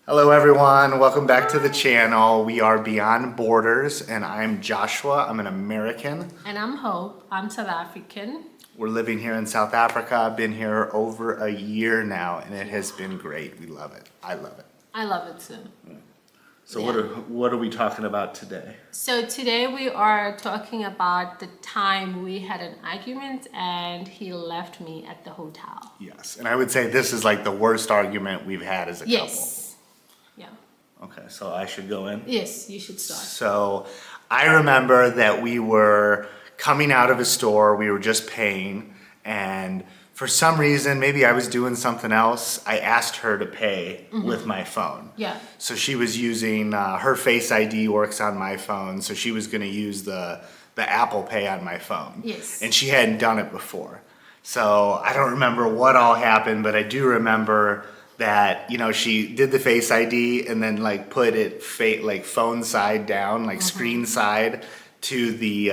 Hello everyone, welcome back to the channel. We are Beyond Borders and I'm Joshua, I'm an American. And I'm Hope, I'm South African. We're living here in South Africa. I've been here over a year now and it has been great. We love it. I love it. I love it too. So what are we talking about today? So today we are talking about the time we had an argument and he left me at the hotel. Yes, and I would say this is like the worst argument we've had as a couple. Yes. Yeah. Okay, so I should go in? Yes, you should start. So I remember that we were coming out of a store, we were just paying, and for some reason, maybe I was doing something else, I asked her to pay with my phone. Yeah. So she was using, her Face ID works on my phone, so she was gonna use the Apple Pay on my phone. Yes. And she hadn't done it before. So I don't remember what all happened, but I do remember that, you know, she did the Face ID and then like put it like phone side down, like screen side to the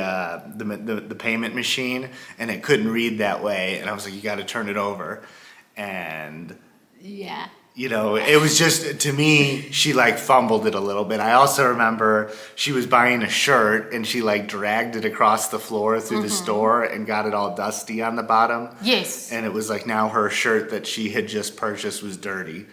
payment machine, and it couldn't read that way. And I was like, you got to turn it over. And yeah, you know, it was just, to me, she like fumbled it a little bit. I also remember she was buying a shirt and she like dragged it across the floor through the store and got it all dusty on the bottom. Yes. And it was like now her shirt that she had just purchased was dirty.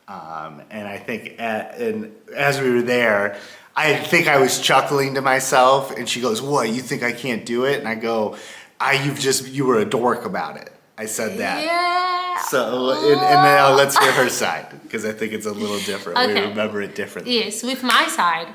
And I think and as we were there, I think I was chuckling to myself and she goes, "What, you think I can't do it?" And I go, you were a dork about it. I said that. Yeah. So, and now let's hear her side, because I think it's a little different. Okay. We remember it differently. Yes, with my side.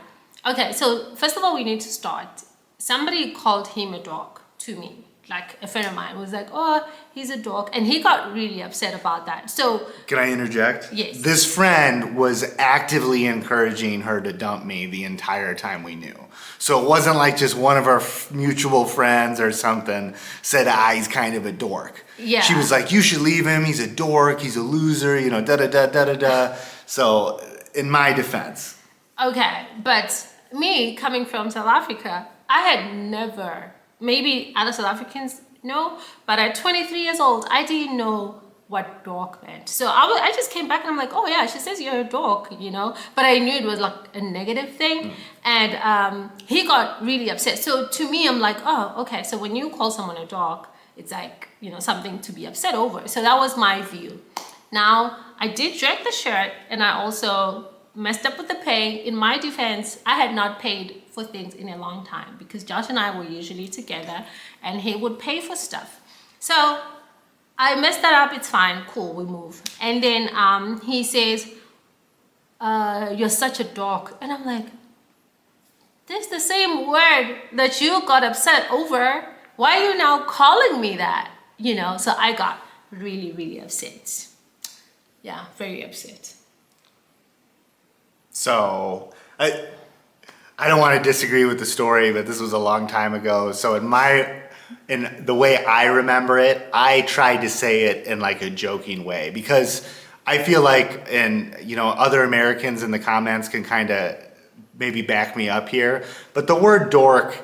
Okay, so first of all, we need to start. Somebody called him a dog to me. Like a friend of mine was like, "Oh, he's a dog." And he got really upset about that. So Can I interject? Yes. This friend was actively encouraging her to dump me the entire time we knew. So it wasn't like just one of our mutual friends or something said, he's kind of a dork. Yeah. She was like, "You should leave him, he's a dork, he's a loser, you know, da-da-da-da-da-da." So in my defense. Okay, but me coming from South Africa, I had never, maybe other South Africans know, but at 23 years old, I didn't know what dog meant. So I just came back and I'm like, "Oh yeah, she says you're a dog," you know, but I knew it was like a negative thing. And he got really upset. So to me, I'm like, "Oh, okay, so when you call someone a dog, it's like, you know, something to be upset over." So that was my view. Now, I did drag the shirt and I also messed up with the pay. In my defense, I had not paid for things in a long time because Josh and I were usually together and he would pay for stuff. So I messed that up, it's fine, cool, we move. And then he says, "You're such a dog." And I'm like, this is the same word that you got upset over. Why are you now calling me that? You know, so I got really, really upset. Yeah, very upset. So I don't want to disagree with the story, but this was a long time ago. So in the way I remember it, I tried to say it in like a joking way because I feel like, and you know, other Americans in the comments can kind of maybe back me up here, but the word dork,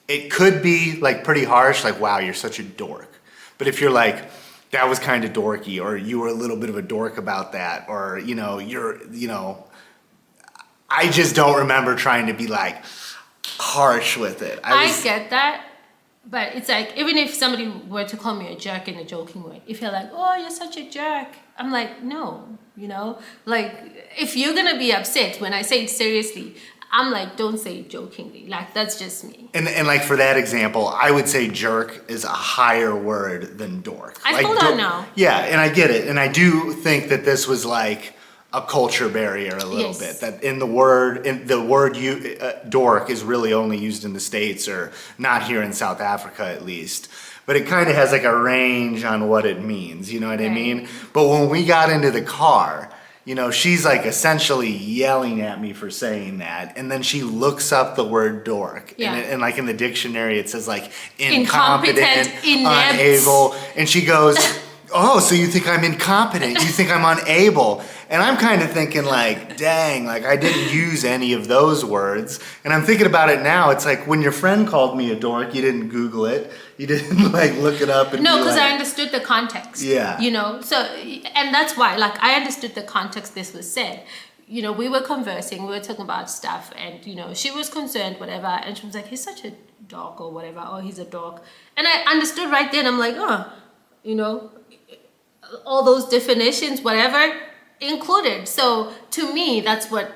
it could be like pretty harsh, like, "Wow, you're such a dork." But if you're like, "That was kind of dorky," or "You were a little bit of a dork about that," or, you know, I just don't remember trying to be like harsh with it. I get that, but it's like, even if somebody were to call me a jerk in a joking way, if you're like, "Oh, you're such a jerk," I'm like, no, you know, like if you're gonna be upset when I say it seriously, I'm like, don't say it jokingly. Like, that's just me. And like for that example, I would say jerk is a higher word than dork. I like, still don't know. Yeah, and I get it. And I do think that this was like a culture barrier a little Yes. bit. That the word dork is really only used in the States, or not here in South Africa at least. But it kind of has like a range on what it means, you know what I Right. mean? But when we got into the car, you know, she's like essentially yelling at me for saying that. And then she looks up the word dork. Yeah. And like in the dictionary, it says like incompetent, inept. unable. And she goes, "Oh, so you think I'm incompetent? You think I'm unable?" And I'm kind of thinking like, dang, like I didn't use any of those words. And I'm thinking about it now. It's like when your friend called me a dork, you didn't Google it. You didn't like look it up. And No, be because like, I understood the context. Yeah. You know, so, and that's why, like, I understood the context this was said. we were conversing, we were talking about stuff, and she was concerned, whatever, and she was like, he's such a dog or whatever, or he's a dog. And I understood right then. I'm like, all those definitions, whatever, included. So to me, that's what,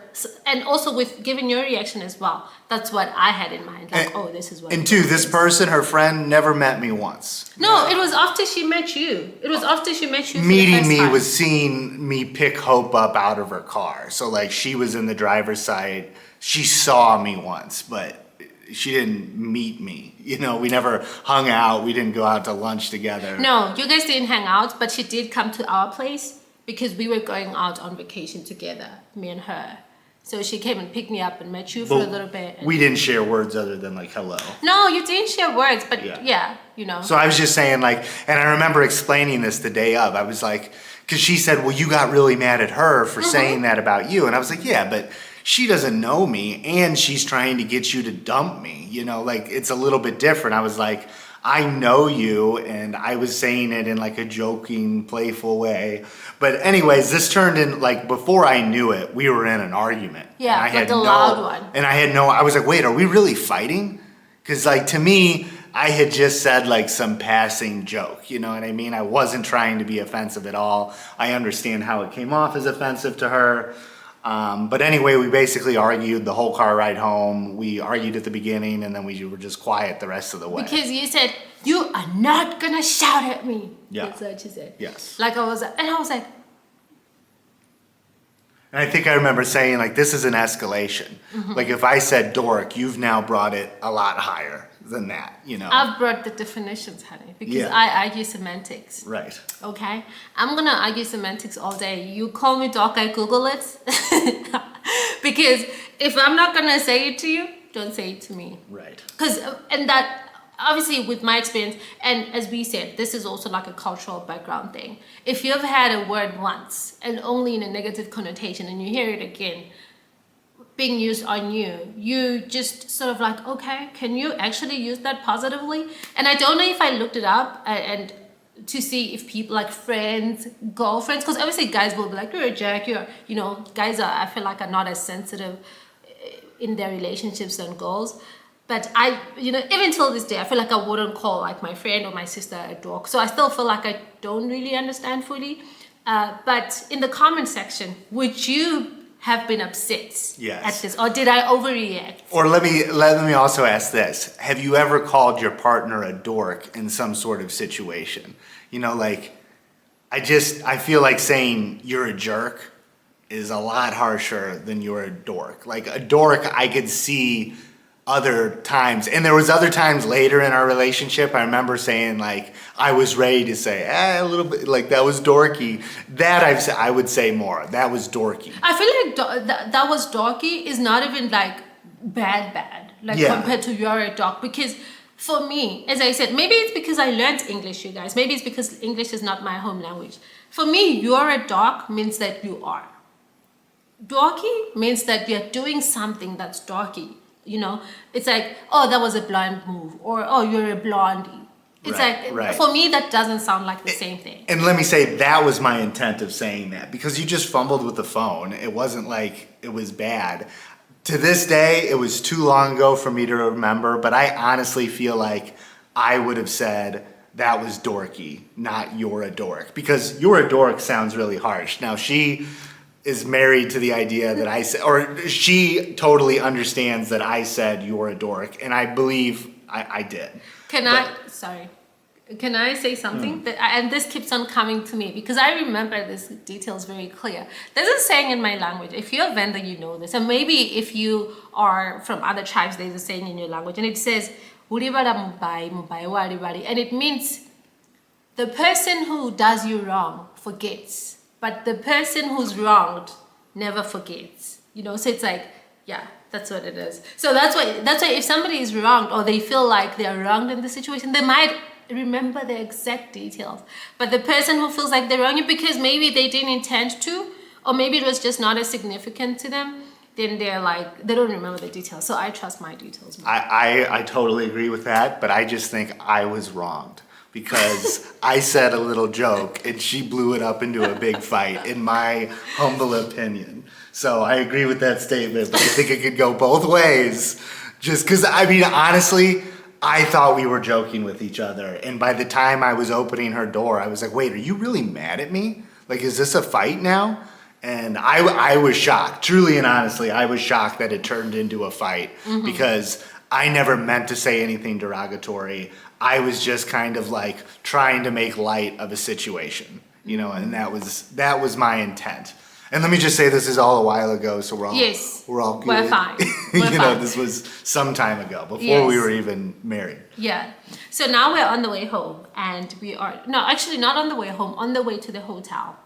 and also with giving your reaction as well, that's what I had in mind. Like, this is what. And two, this person, her friend, never met me once. No, it was after she met you. It was after she met you. Meeting me was seeing me pick Hope up out of her car. So like she was in the driver's side. She saw me once, but she didn't meet me. We never hung out. We didn't go out to lunch together. No, you guys didn't hang out, but she did come to our place because we were going out on vacation together, me and her. So she came and picked me up and met you for a little bit. We didn't share words other than like hello. No, you didn't share words, but yeah. So I was just saying like, and I remember explaining this the day of. I was like, because she said, well, you got really mad at her for saying that about you. And I was like, yeah, but she doesn't know me and she's trying to get you to dump me. Like it's a little bit different. I was like, I know you, and I was saying it in like a joking, playful way. But anyways, this turned in like before I knew it, we were in an argument. Yeah, and I like a loud one. And I was like, wait, are we really fighting? Because like to me, I had just said like some passing joke, you know what I mean? I wasn't trying to be offensive at all. I understand how it came off as offensive to her. But anyway, we basically argued the whole car ride home. We argued at the beginning and then we were just quiet the rest of the way. Because you said, you are not gonna shout at me. Yeah. That's what you said. Yes. I was like. And I think I remember saying like, this is an escalation. Like if I said dork, you've now brought it a lot higher than that, I've brought the definitions, honey, because I argue semantics. Right. Okay? I'm gonna argue semantics all day. You call me dork, I Google it. Because if I'm not gonna say it to you, don't say it to me. Right. Because, and that, obviously with my experience, and as we said, this is also like a cultural background thing. If you've had a word once, and only in a negative connotation, and you hear it again, being used on you, you just sort of like, okay, can you actually use that positively? And I don't know if I looked it up and to see if people like friends, girlfriends, because obviously guys will be like, you're a jerk, guys I feel like are not as sensitive in their relationships than girls. But I, even till this day, I feel like I wouldn't call like my friend or my sister a dork. So I still feel like I don't really understand fully. But in the comment section, would you have been upset at this, or did I overreact? Or let me also ask this: have you ever called your partner a dork in some sort of situation? Like I feel like saying you're a jerk is a lot harsher than you're a dork. Like a dork, I could see other times, and there was other times later in our relationship, I remember saying like I was ready to say a little bit like that was dorky. That I would say more. That was dorky. I feel like that was dorky is not even like bad compared to you're a dork, because for me, as I said, maybe it's because I learned English, you guys. Maybe it's because English is not my home language. For me, you're a dork means that you are. Dorky means that you're doing something that's dorky. It's like, oh, that was a blonde move, or oh, you're a blondie. It's for me, that doesn't sound like the same thing. And let me say, that was my intent of saying that, because you just fumbled with the phone. It wasn't like it was bad. To this day, it was too long ago for me to remember, but I honestly feel like I would have said that was dorky, not you're a dork, because you're a dork sounds really harsh. Now, she is married to the idea that I said, or she totally understands that I said you're a dork, and I believe I did. Can I say something? And this keeps on coming to me because I remember this details very clear. There's a saying in my language. If you're a Venda, you know this. And maybe if you are from other tribes, there's a saying in your language. And it says, and it means the person who does you wrong forgets. But the person who's wronged never forgets. So it's like, yeah, that's what it is. So that's why if somebody is wronged or they feel like they're wronged in the situation, they might remember the exact details. But the person who feels like they're wrong because maybe they didn't intend to, or maybe it was just not as significant to them, then they're like, they don't remember the details. So I trust my details more. I totally agree with that, but I just think I was wronged. Because I said a little joke and she blew it up into a big fight, in my humble opinion. So I agree with that statement, but I think it could go both ways. Just because, I mean, honestly, I thought we were joking with each other. And by the time I was opening her door, I was like, wait, are you really mad at me? Like, is this a fight now? And I was shocked. Truly and honestly, I was shocked that it turned into a fight because I never meant to say anything derogatory. I was just kind of like trying to make light of a situation, you know, and that was my intent. And let me just say, this is all a while ago, so we're all good. We're fine. You know, this was some time ago, before we were even married. Yeah. So now we're on the way home, and actually not on the way home, on the way to the hotel.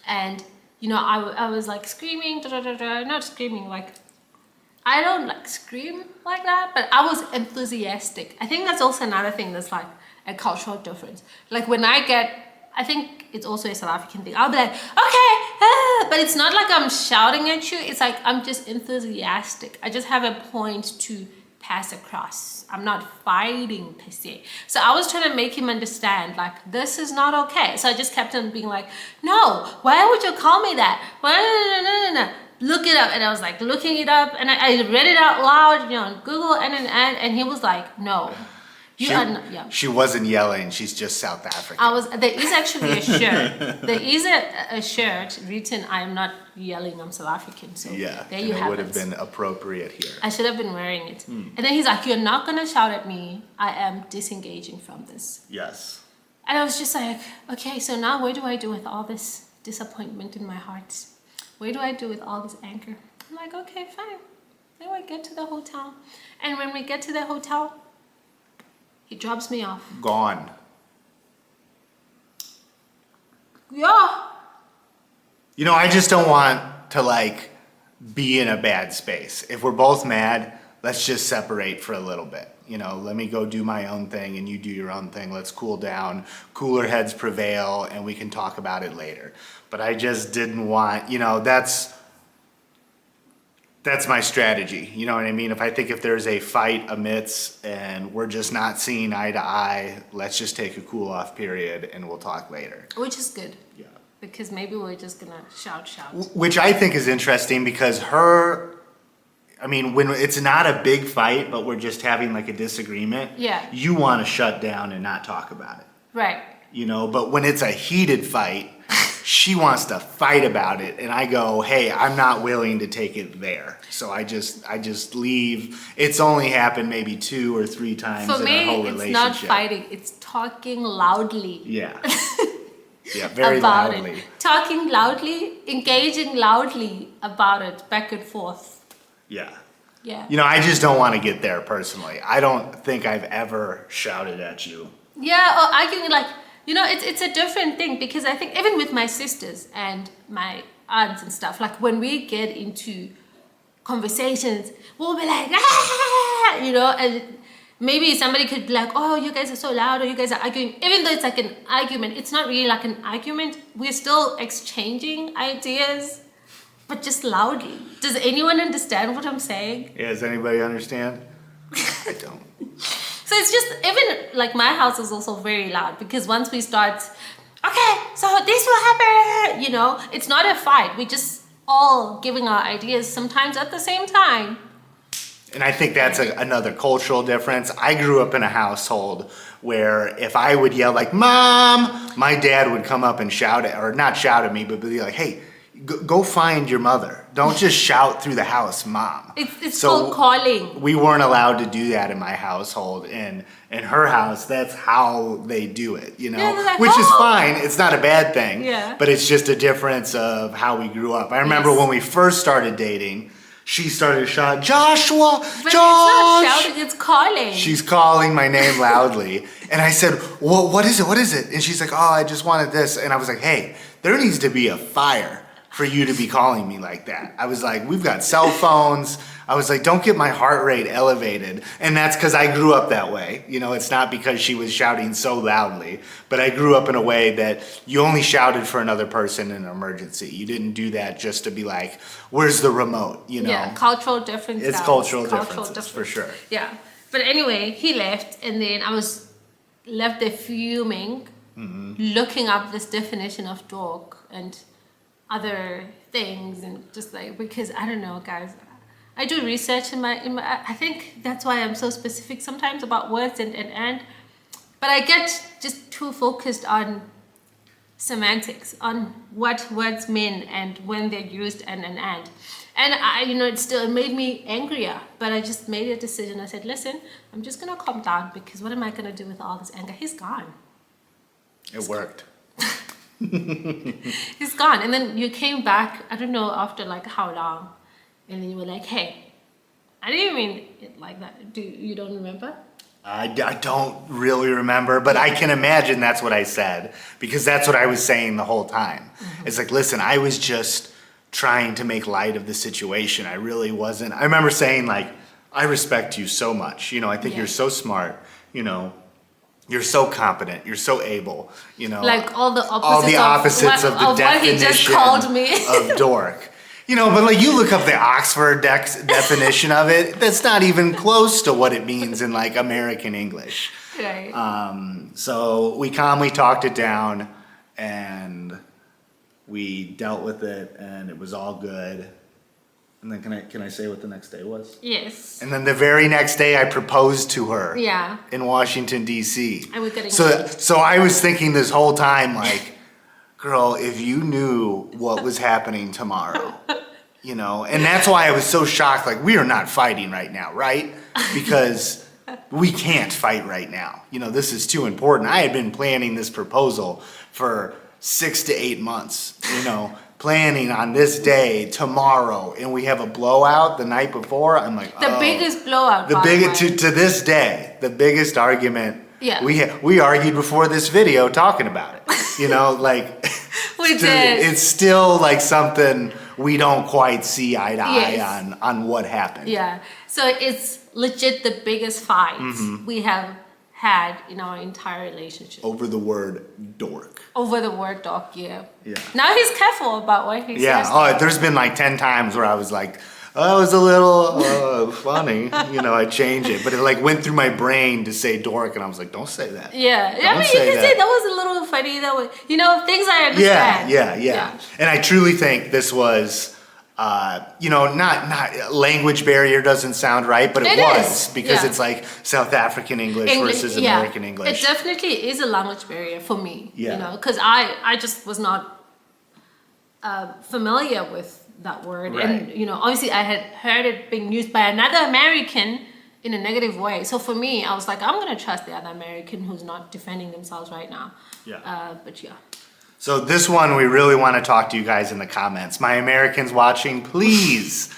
And, you know, I was like screaming, not screaming, like, I don't like scream like that, but I was enthusiastic. I think that's also another thing that's like a cultural difference. Like when I think it's also a South African thing. I'll be like, okay, but it's not like I'm shouting at you. It's like I'm just enthusiastic. I just have a point to pass across. I'm not fighting per se. So I was trying to make him understand, like, this is not okay. So I just kept on being like, no, why would you call me that? No. Look it up. And I was like looking it up, and I read it out loud, you know, on Google, and he was like, no. She wasn't yelling. She's just South African. There is actually a shirt. There is a shirt written, I am not yelling, I'm South African. So there you have it. It would have been appropriate here. I should have been wearing it. And then he's like, you're not going to shout at me. I am disengaging from this. Yes. And I was just like, okay, so now what do I do with all this disappointment in my heart? What do I do with all this anger? I'm like, okay, fine. Then we get to the hotel. And when we get to the hotel, he drops me off. Gone. Yeah. You know, I just don't want to like be in a bad space. If we're both mad, let's just separate for a little bit. You know, let me go do my own thing and you do your own thing. Let's cool down. Cooler heads prevail and we can talk about it later. But I just didn't want, you know, that's my strategy. You know what I mean? If there's a fight amidst and we're just not seeing eye to eye, let's just take a cool off period and we'll talk later. Which is good. Yeah. Because maybe we're just gonna shout. Which I think is interesting because when it's not a big fight, but we're just having like a disagreement, you want to shut down and not talk about it. Right. You know, but when it's a heated fight, she wants to fight about it, and I go, hey, I'm not willing to take it there. So I just leave. It's only happened maybe 2 or 3 times in our whole relationship. For me, it's not fighting, it's talking loudly. Yeah. Yeah, very about loudly. It. Talking loudly, engaging loudly about it, back and forth. Yeah. Yeah. You know, I just don't want to get there personally. I don't think I've ever shouted at you. Yeah, or arguing like, you know, it's a different thing because I think even with my sisters and my aunts and stuff, like when we get into conversations, we'll be like, you know, and maybe somebody could be like, oh, you guys are so loud or you guys are arguing. Even though it's like an argument, it's not really like an argument. We're still exchanging ideas, but just loudly. Does anyone understand what I'm saying? Yeah, does anybody understand? I don't. So it's just, even like my house is also very loud because once we start, okay, so this will happen, you know, it's not a fight. We just all giving our ideas sometimes at the same time. And I think that's another cultural difference. I grew up in a household where if I would yell like, Mom, my dad would come up and shout at, or not shout at me, but be like, hey, go find your mother. Don't just shout through the house, Mom. It's called calling. We weren't allowed to do that in my household. In her house, that's how they do it, you know, like, which is fine. It's not a bad thing, but it's just a difference of how we grew up. I remember when we first started dating, she started shouting, Joshua, but Josh. It's not shouting, it's calling. She's calling my name loudly. And I said, well, what is it? What is it? And she's like, oh, I just wanted this. And I was like, hey, there needs to be a fire for you to be calling me like that. I was like, we've got cell phones. I was like, don't get my heart rate elevated. And that's because I grew up that way. You know, it's not because she was shouting so loudly, but I grew up in a way that you only shouted for another person in an emergency. You didn't do that just to be like, where's the remote, you know? Yeah, cultural difference. It's cultural differences, for sure. Yeah, but anyway, he left and then I was left there fuming, looking up this definition of dog, and other things, and just like, because I don't know, guys, I do research in my I think that's why I'm so specific sometimes about words and but I get just too focused on semantics, on what words mean and when they're used and I, it made me angrier, but I just made a decision. I said, listen, I'm just gonna calm down, because what am I gonna do with all this anger? He's gone. It worked. He's gone. And then you came back, I don't know after like how long, and then you were like, hey, I didn't mean it like that. You don't remember? I don't really remember, but I can imagine that's what I said, because that's what I was saying the whole time. It's like, listen, I was just trying to make light of the situation. I really wasn't. I remember saying, like, I respect you so much. I think you're so smart. You're so competent. You're so able. Like all the opposites of the what he just definition called me. of dork. But like you look up the Oxford definition of it, that's not even close to what it means in like American English. Right. So we calmly talked it down, and we dealt with it, and it was all good. And then can I say what the next day was? Yes. And then the very next day I proposed to her. Yeah. In Washington, D.C. And we got engaged. So I was thinking this whole time, like, girl, if you knew what was happening tomorrow, and that's why I was so shocked. Like, we are not fighting right now, right? Because we can't fight right now. This is too important. I had been planning this proposal for 6 to 8 months, planning on this day tomorrow, and we have a blowout the night before. I'm like, the biggest blowout. To this day, the biggest argument. Yeah. We argued before this video talking about it. Like we did. It's still like something we don't quite see eye to eye on what happened. Yeah. So it's legit the biggest fight we have had in our entire relationship. Over the word dork. Over the word dork, yeah. Yeah. Now he's careful about what he says. Yeah. Oh, there's been like 10 times where I was like, oh, it was a little funny. I changed it. But it like went through my brain to say dork, and I was like, don't say that. Yeah. You can say that was a little funny. That was, things I understand. Yeah. And I truly think this was, not language barrier doesn't sound right, but it was. Because it's like South African English versus American English. It definitely is a language barrier for me. Yeah. Because I just was not familiar with that word. Right. And, obviously I had heard it being used by another American in a negative way. So for me, I was like, I'm going to trust the other American who's not defending themselves right now. Yeah. But yeah. So this one, we really want to talk to you guys in the comments. My Americans watching, please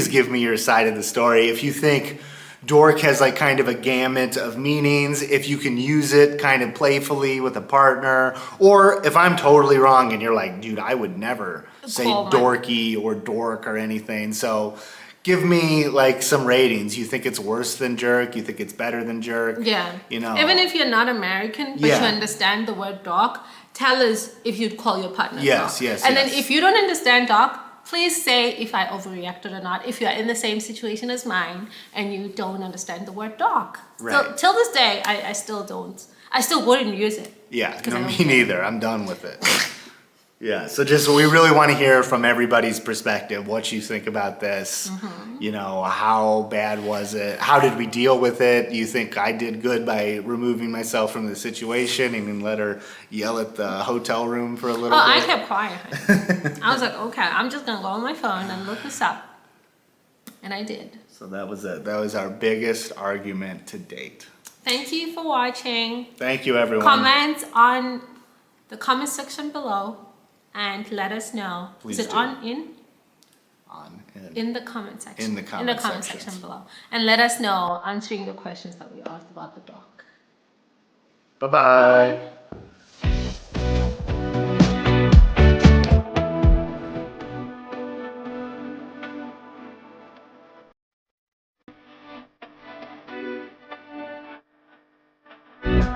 give me your side of the story. If you think dork has like kind of a gamut of meanings, if you can use it kind of playfully with a partner, or if I'm totally wrong and you're like, dude, I would never say dorky or dork or anything. So give me like some ratings. You think it's worse than jerk? You think it's better than jerk? Yeah. Even if you're not American, but you understand the word dork, tell us if you'd call your partner dork. Yes. And then if you don't understand dork, please say if I overreacted or not, if you're in the same situation as mine and you don't understand the word dork. Right. So till this day, I still don't. I still wouldn't use it. Yeah, no, me neither. I'm done with it. Yeah, so we really want to hear from everybody's perspective, what you think about this. How bad was it? How did we deal with it? Do you think I did good by removing myself from the situation and then let her yell at the hotel room for a little bit? I kept quiet. I was like, okay, I'm just going to go on my phone and look this up. And I did. So that was it. That was our biggest argument to date. Thank you for watching. Thank you, everyone. Comment on the comment section below. And let us know. Please Is it do. In the comment section. In the comment section below. And let us know answering the questions that we asked about the dog. Bye-bye. Bye.